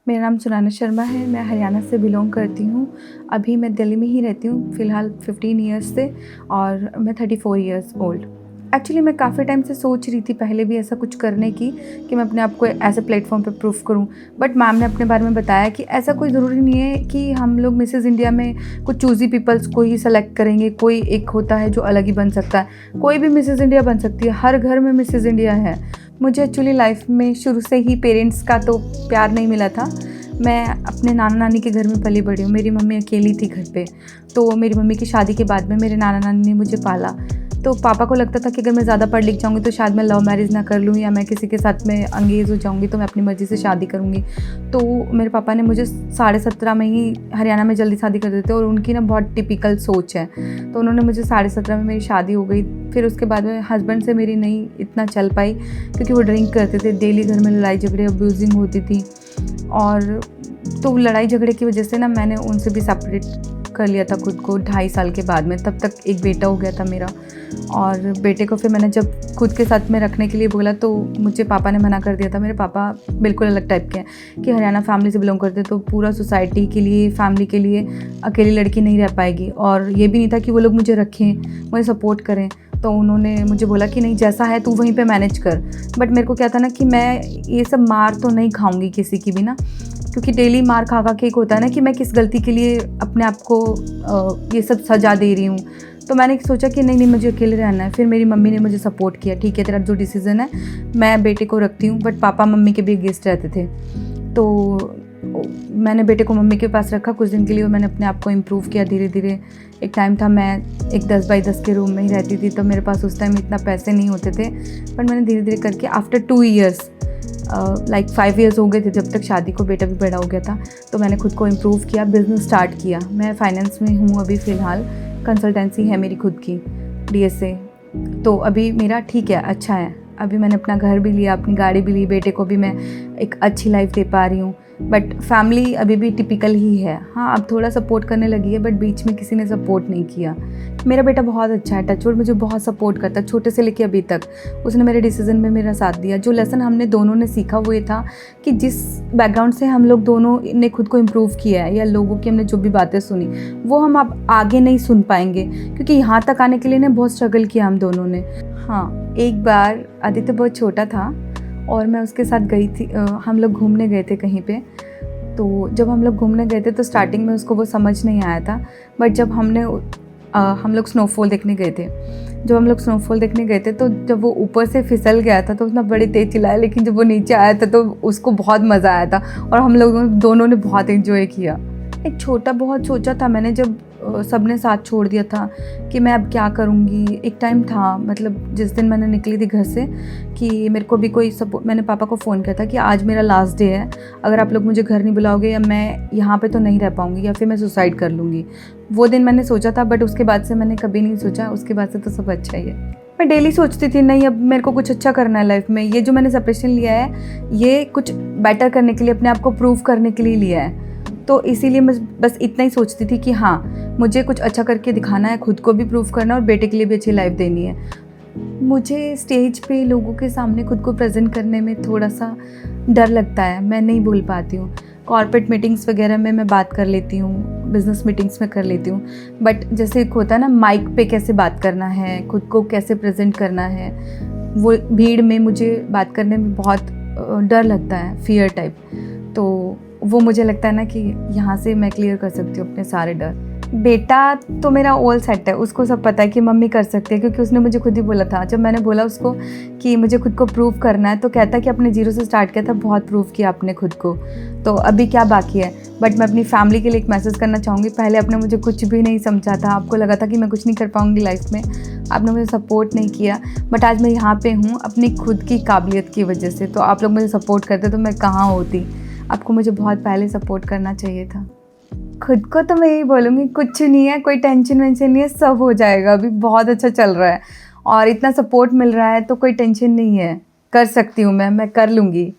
मेरा नाम सुनैना शर्मा है। मैं हरियाणा से बिलोंग करती हूँ। अभी मैं दिल्ली में ही रहती हूँ फ़िलहाल 15 ईयर्स से, और मैं 34 ईयर्स ओल्ड। एक्चुअली मैं काफ़ी टाइम से सोच रही थी पहले भी ऐसा कुछ करने की, कि मैं अपने आप को ऐसे प्लेटफॉर्म पे प्रूफ करूँ। बट मैम ने अपने बारे में बताया कि ऐसा कोई ज़रूरी नहीं है कि हम लोग मिसेज़ इंडिया में कुछ चूज़ी पीपल्स को ही सेलेक्ट करेंगे। कोई एक होता है जो अलग ही बन सकता है, कोई भी मिसेज़ इंडिया बन सकती है, हर घर में मिसेज़ इंडिया है। मुझे एक्चुअली लाइफ में शुरू से ही पेरेंट्स का तो प्यार नहीं मिला था। मैं अपने नाना नानी के घर में पली बड़ी हूँ। मेरी मम्मी अकेली थी घर पे, तो मेरी मम्मी की शादी के बाद में मेरे नाना नानी ने मुझे पाला। तो पापा को लगता था कि अगर मैं ज़्यादा पढ़ लिख जाऊँगी तो शायद मैं लव मैरिज ना कर लूँ, या मैं किसी के साथ में अंगेज हो जाऊँगी तो मैं अपनी मर्ज़ी से शादी करूँगी। तो मेरे पापा ने मुझे 17.5 में ही हरियाणा में जल्दी शादी कर देते, और उनकी ना बहुत टिपिकल सोच है। तो उन्होंने मुझे 17.5 में मेरी शादी हो गई। फिर उसके बाद में हस्बैंड से मेरी नहीं इतना चल पाई, क्योंकि वो ड्रिंक करते थे, डेली घर में लड़ाई झगड़े, अब्यूजिंग होती थी। और तो लड़ाई झगड़े की वजह से ना मैंने उनसे भी सेपरेट कर लिया था खुद को 2.5 साल के बाद में। तब तक एक बेटा हो गया था मेरा, और बेटे को फिर मैंने जब खुद के साथ में रखने के लिए बोला तो मुझे पापा ने मना कर दिया था। मेरे पापा बिल्कुल अलग टाइप के हैं कि हरियाणा फैमिली से बिलोंग करते, तो पूरा सोसाइटी के लिए, फैमिली के लिए अकेली लड़की नहीं रह पाएगी। और ये भी नहीं था कि वो लोग मुझे रखें, मुझे सपोर्ट करें। तो उन्होंने मुझे बोला कि नहीं, जैसा है तू वहीं पे मैनेज कर। बट मेरे को क्या था ना कि मैं ये सब मार तो नहीं खाऊंगी किसी की भी ना, क्योंकि डेली मार खा खा के एक होता है ना कि मैं किस गलती के लिए अपने आप को ये सब सजा दे रही हूँ। तो मैंने सोचा कि नहीं, मुझे अकेले रहना है। फिर मेरी मम्मी ने मुझे सपोर्ट किया, ठीक है तेरा जो डिसीज़न है, मैं बेटे को रखती हूँ। बट पापा मम्मी के भी गेस्ट रहते थे, तो मैंने बेटे को मम्मी के पास रखा कुछ दिन के लिए, और मैंने अपने आप को इम्प्रूव किया धीरे धीरे। एक टाइम था मैं एक 10 बाई 10 के रूम में ही रहती थी, तो मेरे पास उस टाइम इतना पैसे नहीं होते थे। बट मैंने धीरे धीरे करके आफ्टर 2 ईयर्स, लाइक 5 ईयर्स हो गए थे जब तक शादी को, बेटा भी बड़ा हो गया था, तो मैंने खुद को इम्प्रूव किया, बिज़नेस स्टार्ट किया। मैं फाइनेंस में हूँ अभी फ़िलहाल, कंसल्टेंसी है मेरी खुद की, DSA। तो अभी मेरा ठीक है, अच्छा है। अभी मैंने अपना घर भी लिया, अपनी गाड़ी भी ली, बेटे को भी मैं एक अच्छी लाइफ दे पा रही हूँ। बट फैमिली अभी भी टिपिकल ही है। हाँ, अब थोड़ा सपोर्ट करने लगी है, बट बीच में किसी ने सपोर्ट नहीं किया। मेरा बेटा बहुत अच्छा है, टचवुड, मुझे बहुत सपोर्ट करता है, छोटे से लेके अभी तक। उसने मेरे डिसीज़न में मेरा साथ दिया। जो लेसन हमने दोनों ने सीखा वो ये था कि जिस बैकग्राउंड से हम लोग दोनों ने खुद को इम्प्रूव किया है, या लोगों की हमने जो भी बातें सुनी, वो हम अब आगे नहीं सुन पाएंगे, क्योंकि यहाँ तक आने के लिए ना बहुत स्ट्रगल किया हम दोनों ने। हाँ, एक बार आदित्य बहुत छोटा था और मैं उसके साथ गई थी, हम लोग घूमने गए थे कहीं पे। तो जब हम लोग घूमने गए थे तो स्टार्टिंग में उसको वो समझ नहीं आया था। बट जब हम लोग स्नोफॉल देखने गए थे, तो जब वो ऊपर से फिसल गया था तो उसने बड़ी तेज़ चिल्लाया, लेकिन जब वो नीचे आया था तो उसको बहुत मज़ा आया था, और हम लोग दोनों ने बहुत एंजॉय किया। एक बहुत सोचा था मैंने, जब सबने साथ छोड़ दिया था कि मैं अब क्या करूँगी। एक टाइम था, मतलब जिस दिन मैंने निकली थी घर से, कि मेरे को भी कोई सपोर्ट, मैंने पापा को फ़ोन किया था कि आज मेरा लास्ट डे है, अगर आप लोग मुझे घर नहीं बुलाओगे या मैं यहाँ पे तो नहीं रह पाऊँगी, या फिर मैं सुसाइड कर लूँगी। वो दिन मैंने सोचा था, बट उसके बाद से मैंने कभी नहीं सोचा। उसके बाद से तो सब अच्छा ही है। मैं डेली सोचती थी नहीं, अब मेरे को कुछ अच्छा करना है लाइफ में। ये जो मैंने सेपरेशन लिया है, ये कुछ बेटर करने के लिए, अपने आप को प्रूव करने के लिए लिया है। तो इसीलिए मैं बस इतना ही सोचती थी कि हाँ, मुझे कुछ अच्छा करके दिखाना है, खुद को भी प्रूव करना है और बेटे के लिए भी अच्छी लाइफ देनी है। मुझे स्टेज पे लोगों के सामने खुद को प्रेजेंट करने में थोड़ा सा डर लगता है, मैं नहीं बोल पाती हूँ। कॉर्पोरेट मीटिंग्स वगैरह में मैं बात कर लेती हूँ, बिज़नेस मीटिंग्स में कर लेती हूँ, बट जैसे एक होता है ना, माइक पे कैसे बात करना है, खुद को कैसे प्रेजेंट करना है, वो भीड़ में मुझे बात करने में बहुत डर लगता है, फियर टाइप। तो वो मुझे लगता है ना कि यहाँ से मैं क्लियर कर सकती हूँ अपने सारे डर। बेटा तो मेरा ऑल सेट है, उसको सब पता है कि मम्मी कर सकती है, क्योंकि उसने मुझे खुद ही बोला था। जब मैंने बोला उसको कि मुझे खुद को प्रूव करना है, तो कहता है कि अपने 0 से स्टार्ट किया था, बहुत प्रूव किया आपने खुद को, तो अभी क्या बाकी है। बट मैं अपनी फैमिली के लिए एक मैसेज करना चाहूँगी, पहले आपने मुझे कुछ भी नहीं समझा था, आपको लगा था कि मैं कुछ नहीं कर पाऊँगी लाइफ में, आपने मुझे सपोर्ट नहीं किया। बट आज मैं यहाँ पे हूँ अपनी खुद की काबिलियत की वजह से। तो आप लोग मुझे सपोर्ट करते तो मैं कहाँ होती। आपको मुझे बहुत पहले सपोर्ट करना चाहिए था। खुद को तो मैं यही बोलूँगी, कुछ नहीं है, कोई टेंशन वेंशन नहीं है, सब हो जाएगा। अभी बहुत अच्छा चल रहा है और इतना सपोर्ट मिल रहा है, तो कोई टेंशन नहीं है, कर सकती हूँ मैं कर लूँगी।